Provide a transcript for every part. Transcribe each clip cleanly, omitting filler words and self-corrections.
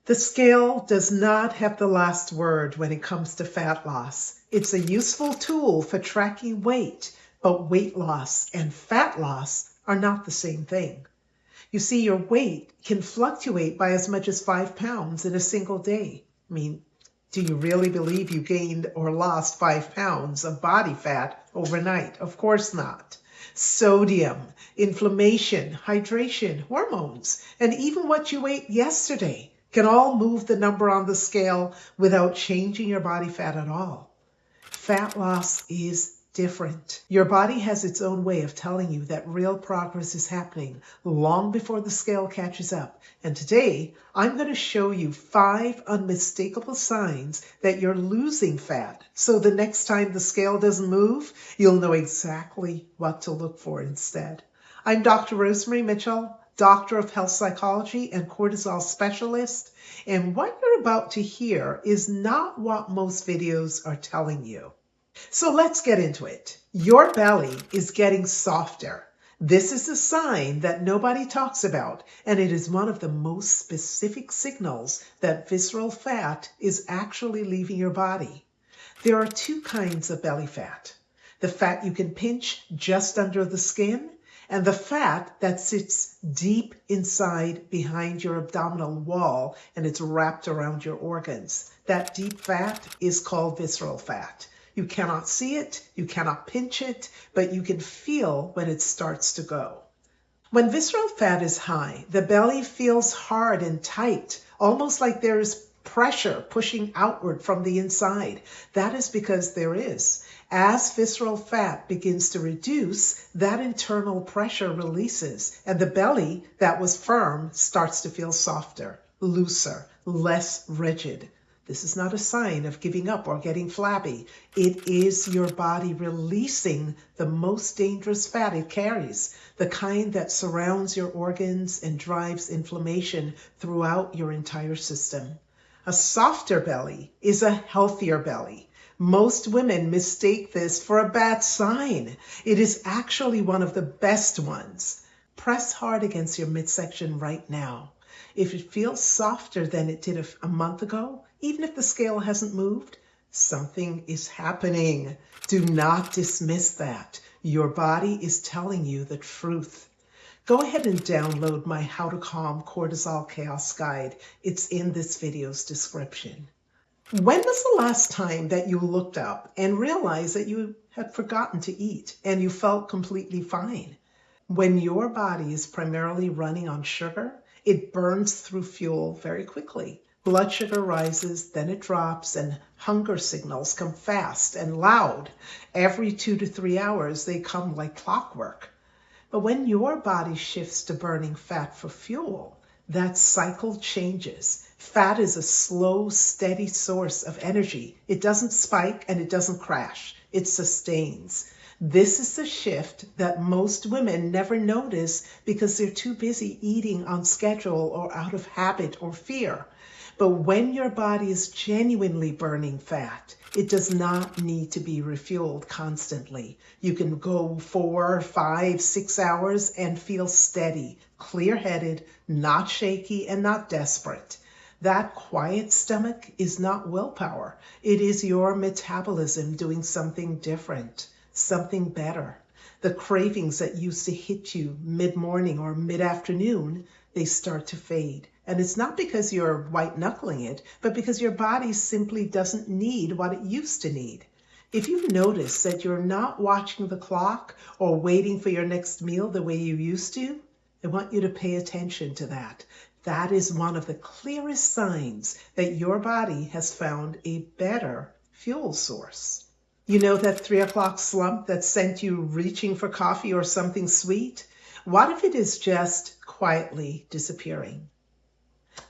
The scale does not have the last word when it comes to fat loss. It's a useful tool for tracking weight, but weight loss and fat loss are not the same thing. You see, your weight can fluctuate by as much as 5 pounds in a single day. Do you really believe you gained or lost 5 pounds of body fat overnight? Of course not. Sodium, inflammation, hydration, hormones, and even what you ate yesterday can all move the number on the scale without changing your body fat at all. Fat loss is different. Your body has its own way of telling you that real progress is happening long before the scale catches up. And today, I'm going to show you 5 unmistakable signs that you're losing fat. So the next time the scale doesn't move, you'll know exactly what to look for instead. I'm Dr. Rosemarie Mitchell, Doctor of Health Psychology and cortisol specialist. And what you're about to hear is not what most videos are telling you. So let's get into it. Your belly is getting softer. This is a sign that nobody talks about, and it is one of the most specific signals that visceral fat is actually leaving your body. There are 2 kinds of belly fat. The fat you can pinch just under the skin, and the fat that sits deep inside behind your abdominal wall and it's wrapped around your organs. That deep fat is called visceral fat. You cannot see it, you cannot pinch it, but you can feel when it starts to go. When visceral fat is high, the belly feels hard and tight, almost like there is pressure pushing outward from the inside. That is because there is. As visceral fat begins to reduce, that internal pressure releases, and the belly that was firm starts to feel softer, looser, less rigid. This is not a sign of giving up or getting flabby. It is your body releasing the most dangerous fat it carries, the kind that surrounds your organs and drives inflammation throughout your entire system. A softer belly is a healthier belly. Most women mistake this for a bad sign. It is actually one of the best ones. Press hard against your midsection right now. If it feels softer than it did a month ago, even if the scale hasn't moved, something is happening. Do not dismiss that. Your body is telling you the truth. Go ahead and download my How to Calm Cortisol Chaos Guide. It's in this video's description. When was the last time that you looked up and realized that you had forgotten to eat and you felt completely fine? When your body is primarily running on sugar, it burns through fuel very quickly. Blood sugar rises, then it drops, and hunger signals come fast and loud. Every 2 to 3 hours, they come like clockwork. But when your body shifts to burning fat for fuel, that cycle changes. Fat is a slow, steady source of energy. It doesn't spike and it doesn't crash. It sustains. This is the shift that most women never notice because they're too busy eating on schedule or out of habit or fear. But when your body is genuinely burning fat, it does not need to be refueled constantly. You can go 4, 5, 6 hours and feel steady, clear-headed, not shaky, and not desperate. That quiet stomach is not willpower. It is your metabolism doing something different, something better. The cravings that used to hit you mid-morning or mid-afternoon, they start to fade. And it's not because you're white-knuckling it, but because your body simply doesn't need what it used to need. If you've noticed that you're not watching the clock or waiting for your next meal the way you used to, I want you to pay attention to that. That is one of the clearest signs that your body has found a better fuel source. You know that 3 o'clock slump that sent you reaching for coffee or something sweet? What if it is just quietly disappearing?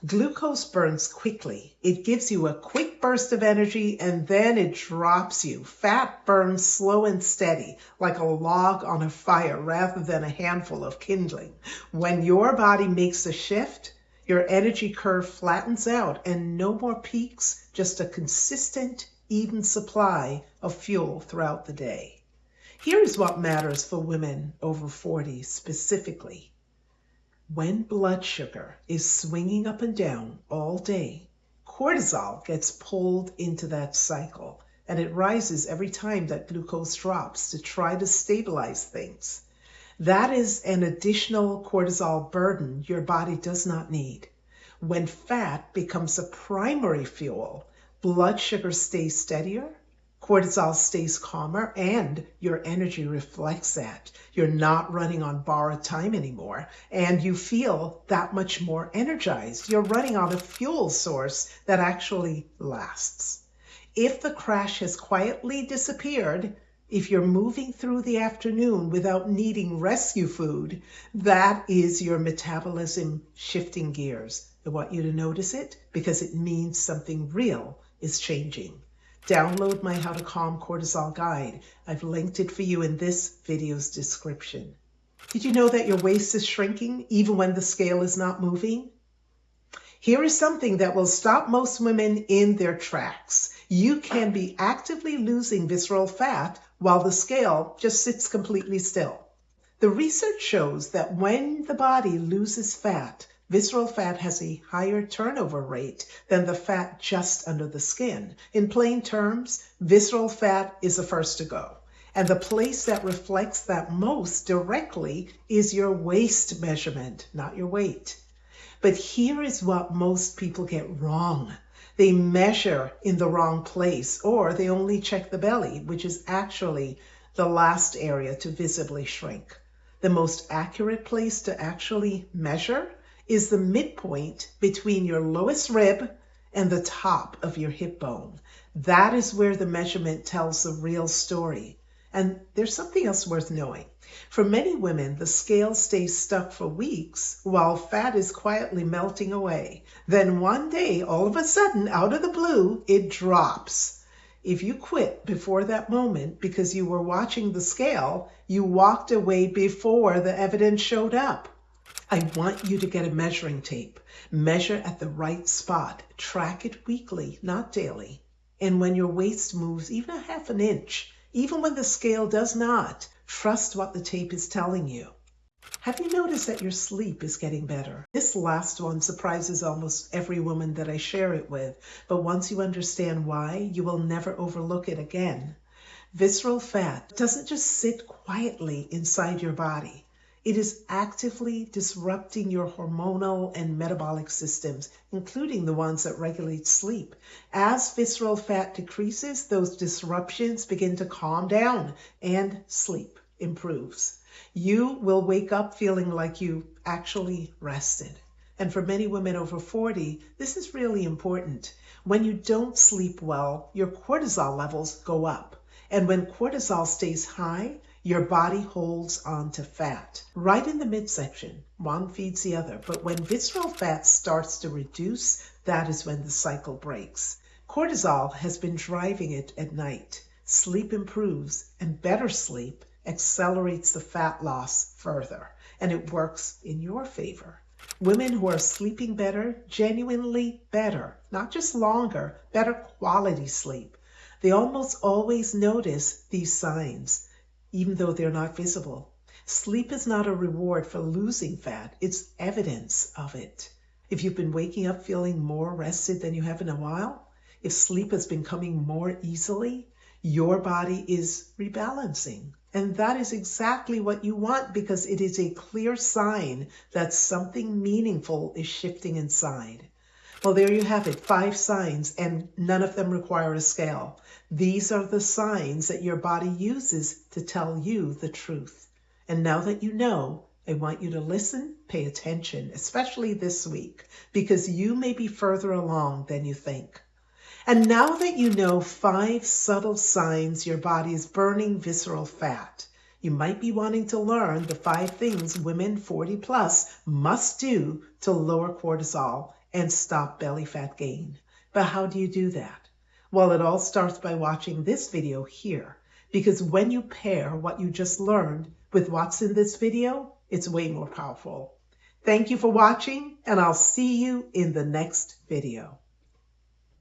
Glucose burns quickly. It gives you a quick burst of energy and then it drops you. Fat burns slow and steady, like a log on a fire rather than a handful of kindling. When your body makes a shift, your energy curve flattens out and no more peaks, just a consistent, even supply of fuel throughout the day. Here is what matters for women over 40 specifically. When blood sugar is swinging up and down all day, cortisol gets pulled into that cycle, and it rises every time that glucose drops to try to stabilize things. That is an additional cortisol burden your body does not need. When fat becomes a primary fuel, blood sugar stays steadier, cortisol stays calmer, and your energy reflects that. You're not running on borrowed time anymore, and you feel that much more energized. You're running on a fuel source that actually lasts. If the crash has quietly disappeared, if you're moving through the afternoon without needing rescue food, that is your metabolism shifting gears. I want you to notice it because it means something real is changing. Download my How to Calm Cortisol guide. I've linked it for you in this video's description. Did you know that your waist is shrinking even when the scale is not moving? Here is something that will stop most women in their tracks. You can be actively losing visceral fat while the scale just sits completely still. The research shows that when the body loses fat, visceral fat has a higher turnover rate than the fat just under the skin. In plain terms, visceral fat is the first to go. And the place that reflects that most directly is your waist measurement, not your weight. But here is what most people get wrong. They measure in the wrong place, or they only check the belly, which is actually the last area to visibly shrink. The most accurate place to actually measure is the midpoint between your lowest rib and the top of your hip bone. That is where the measurement tells the real story. And there's something else worth knowing. For many women, the scale stays stuck for weeks while fat is quietly melting away. Then one day, all of a sudden, out of the blue, it drops. If you quit before that moment because you were watching the scale, you walked away before the evidence showed up. I want you to get a measuring tape. Measure at the right spot. Track it weekly, not daily. And when your waist moves even a half an inch, even when the scale does not, trust what the tape is telling you. Have you noticed that your sleep is getting better? This last one surprises almost every woman that I share it with, but once you understand why, you will never overlook it again. Visceral fat doesn't just sit quietly inside your body. It is actively disrupting your hormonal and metabolic systems, including the ones that regulate sleep. As visceral fat decreases, those disruptions begin to calm down and sleep improves. You will wake up feeling like you actually rested. And for many women over 40, this is really important. When you don't sleep well, your cortisol levels go up. And when cortisol stays high, your body holds on to fat. Right in the midsection, one feeds the other. But when visceral fat starts to reduce, that is when the cycle breaks. Cortisol has been driving it at night. Sleep improves, and better sleep accelerates the fat loss further, and it works in your favor. Women who are sleeping better, genuinely better, not just longer, better quality sleep. They almost always notice these signs, even though they're not visible. Sleep is not a reward for losing fat, it's evidence of it. If you've been waking up feeling more rested than you have in a while, if sleep has been coming more easily, your body is rebalancing. And that is exactly what you want because it is a clear sign that something meaningful is shifting inside. Well, there you have it, 5 signs, and none of them require a scale. These are the signs that your body uses to tell you the truth. And now that you know, I want you to listen, pay attention, especially this week, because you may be further along than you think. And now that you know 5 subtle signs your body is burning visceral fat, you might be wanting to learn the 5 things women 40 plus must do to lower cortisol and stop belly fat gain. But how do you do that? Well, it all starts by watching this video here, because when you pair what you just learned with what's in this video, it's way more powerful. Thank you for watching, and I'll see you in the next video.